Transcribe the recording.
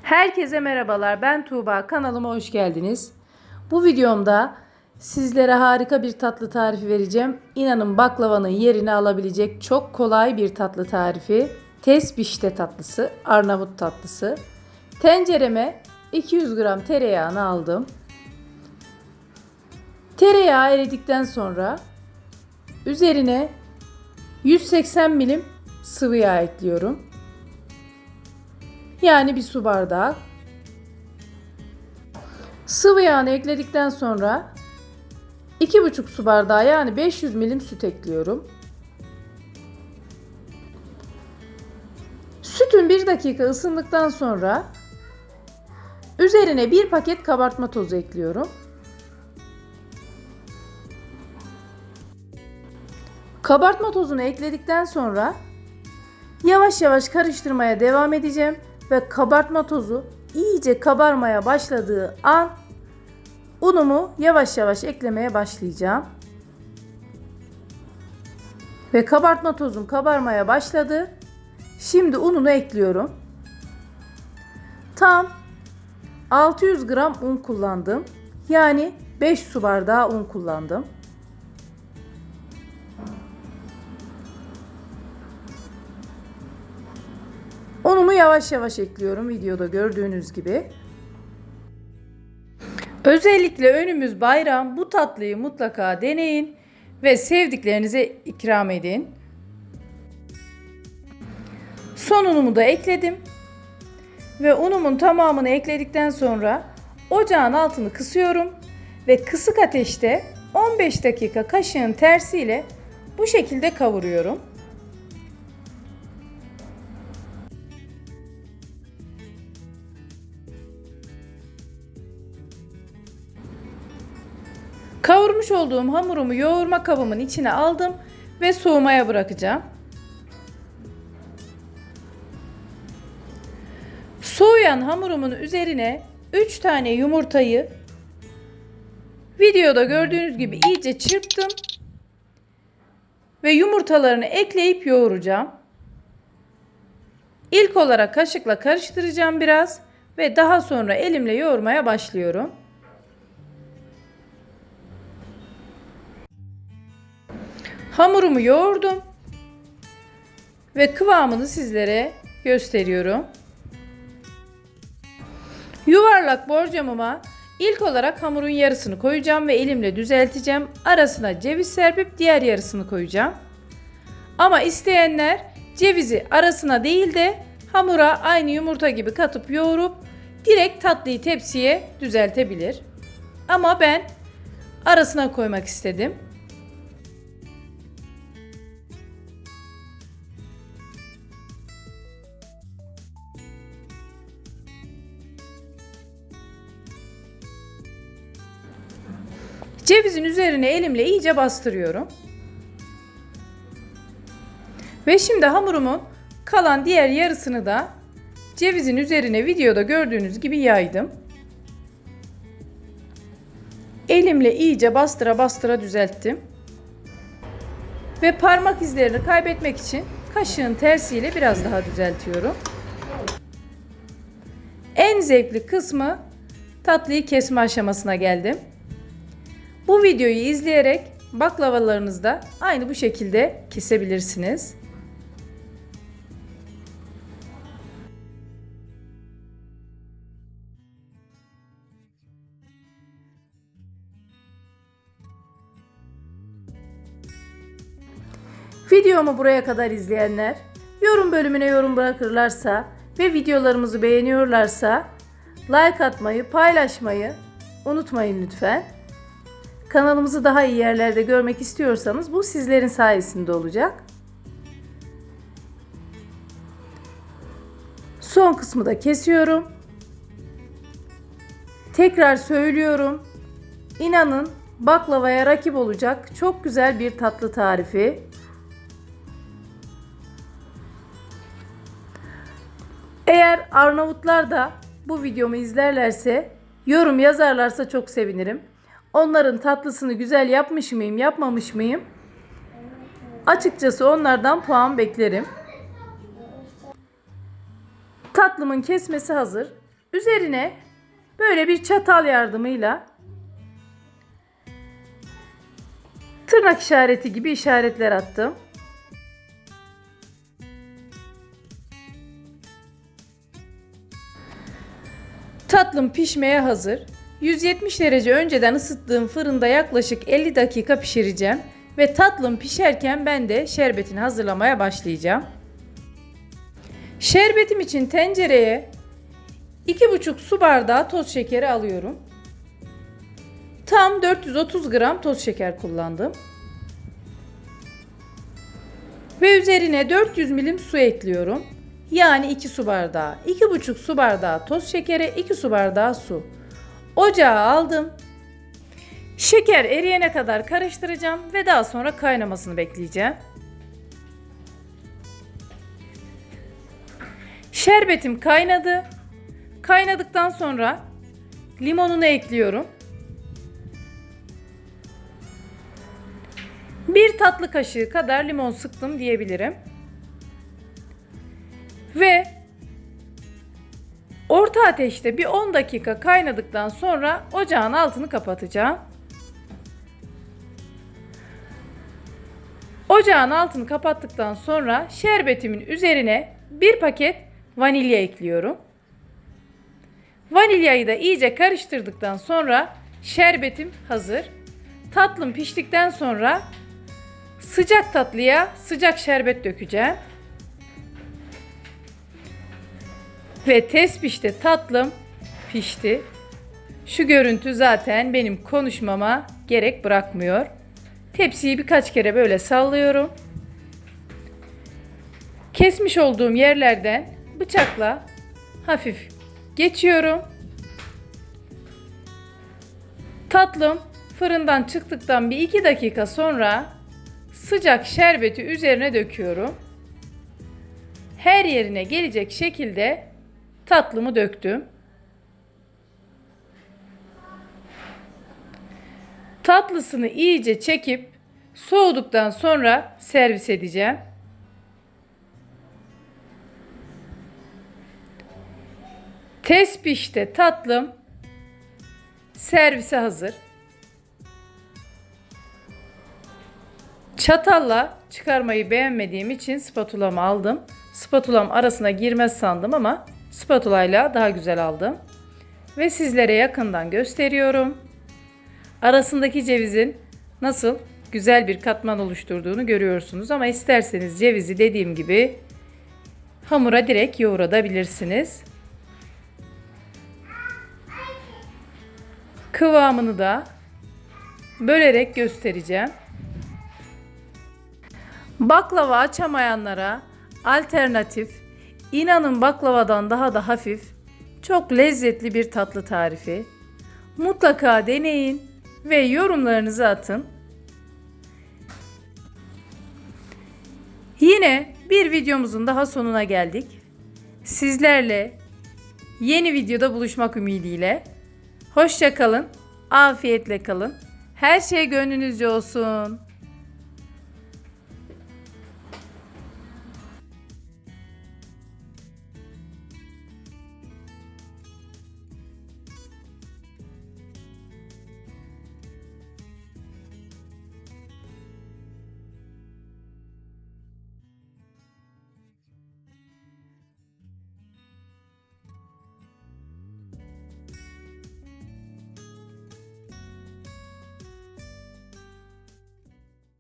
Herkese merhabalar. Ben Tuğba. Kanalıma hoş geldiniz. Bu videomda sizlere harika bir tatlı tarifi vereceğim. İnanın baklavanın yerini alabilecek çok kolay bir tatlı tarifi. Tespişte tatlısı, Arnavut tatlısı. Tencereme 200 gram tereyağını aldım. Tereyağı eridikten sonra üzerine 180 milim sıvı yağ ekliyorum. Yani bir su bardağı. Sıvı yağını ekledikten sonra 2,5 su bardağı yani 500 milim süt ekliyorum. Sütün 1 dakika ısındıktan sonra üzerine 1 paket kabartma tozu ekliyorum. Kabartma tozunu ekledikten sonra yavaş yavaş karıştırmaya devam edeceğim ve kabartma tozu iyice kabarmaya başladığı an unumu yavaş yavaş eklemeye başlayacağım. Ve kabartma tozum kabarmaya başladı. Şimdi ununu ekliyorum. Tam 600 gram un kullandım. Yani 5 su bardağı un kullandım. Unumu yavaş yavaş ekliyorum videoda gördüğünüz gibi. Özellikle önümüz bayram, bu tatlıyı mutlaka deneyin ve sevdiklerinize ikram edin. Son unumu da ekledim. Ve unumun tamamını ekledikten sonra ocağın altını kısıyorum ve kısık ateşte 15 dakika kaşığın tersiyle bu şekilde kavuruyorum. Kavurmuş olduğum hamurumu yoğurma kabımın içine aldım ve soğumaya bırakacağım. Soğuyan hamurumun üzerine 3 tane yumurtayı videoda gördüğünüz gibi iyice çırptım ve yumurtalarını ekleyip yoğuracağım. İlk olarak kaşıkla karıştıracağım biraz ve daha sonra elimle yoğurmaya başlıyorum. Hamurumu yoğurdum ve kıvamını sizlere gösteriyorum. Yuvarlak borcamıma ilk olarak hamurun yarısını koyacağım ve elimle düzelteceğim. Arasına ceviz serpip diğer yarısını koyacağım. Ama isteyenler cevizi arasına değil de hamura aynı yumurta gibi katıp yoğurup direkt tatlıyı tepsiye düzeltebilir. Ama ben arasına koymak istedim. Cevizin üzerine elimle iyice bastırıyorum. Ve şimdi hamurumun kalan diğer yarısını da cevizin üzerine videoda gördüğünüz gibi yaydım. Elimle iyice bastıra bastıra düzelttim. Ve parmak izlerini kaybetmek için kaşığın tersiyle biraz daha düzeltiyorum. En zevkli kısmı tatlıyı kesme aşamasına geldim. Bu videoyu izleyerek baklavalarınızı da aynı bu şekilde kesebilirsiniz. Videomu buraya kadar izleyenler yorum bölümüne yorum bırakırlarsa ve videolarımızı beğeniyorlarsa like atmayı, paylaşmayı unutmayın lütfen. Kanalımızı daha iyi yerlerde görmek istiyorsanız bu sizlerin sayesinde olacak. Son kısmı da kesiyorum. Tekrar söylüyorum. İnanın baklavaya rakip olacak çok güzel bir tatlı tarifi. Eğer Arnavutlar da bu videomu izlerlerse, yorum yazarlarsa çok sevinirim. Onların tatlısını güzel yapmış mıyım, yapmamış mıyım? Açıkçası onlardan puan beklerim. Tatlımın kesmesi hazır. Üzerine böyle bir çatal yardımıyla tırnak işareti gibi işaretler attım. Tatlım pişmeye hazır. 170 derece önceden ısıttığım fırında yaklaşık 50 dakika pişireceğim. Ve tatlım pişerken ben de şerbetini hazırlamaya başlayacağım. Şerbetim için tencereye 2,5 su bardağı toz şekeri alıyorum. Tam 430 gram toz şeker kullandım. Ve üzerine 400 milim su ekliyorum. Yani 2 su bardağı. 2,5 su bardağı toz şekere 2 su bardağı su. Ocağa aldım. Şeker eriyene kadar karıştıracağım ve daha sonra kaynamasını bekleyeceğim. Şerbetim kaynadı. Kaynadıktan sonra limonunu ekliyorum. 1 tatlı kaşığı kadar limon sıktım diyebilirim. Ve orta ateşte bir 10 dakika kaynadıktan sonra ocağın altını kapatacağım. Ocağın altını kapattıktan sonra şerbetimin üzerine 1 paket vanilya ekliyorum. Vanilyayı da iyice karıştırdıktan sonra şerbetim hazır. Tatlım piştikten sonra sıcak tatlıya sıcak şerbet dökeceğim. Ve test pişti, tatlım pişti. Şu görüntü zaten benim konuşmama gerek bırakmıyor. Tepsiyi birkaç kere böyle sallıyorum. Kesmiş olduğum yerlerden bıçakla hafif geçiyorum. Tatlım fırından çıktıktan bir 2 dakika sonra sıcak şerbeti üzerine döküyorum. Her yerine gelecek şekilde tatlımı döktüm. Tatlısını iyice çekip soğuduktan sonra servis edeceğim. Test pişti, tatlım servise hazır. Çatalla çıkarmayı beğenmediğim için spatulamı aldım. Spatulam arasına girmez sandım ama spatulayla daha güzel aldım. Ve sizlere yakından gösteriyorum. Arasındaki cevizin nasıl güzel bir katman oluşturduğunu görüyorsunuz. Ama isterseniz cevizi dediğim gibi hamura direkt yoğurabilirsiniz. Kıvamını da bölerek göstereceğim. Baklava açamayanlara alternatif, inanın baklavadan daha da hafif, çok lezzetli bir tatlı tarifi. Mutlaka deneyin ve yorumlarınızı atın. Yine bir videomuzun daha sonuna geldik. Sizlerle yeni videoda buluşmak ümidiyle. Hoşça kalın, afiyetle kalın. Her şey gönlünüzce olsun.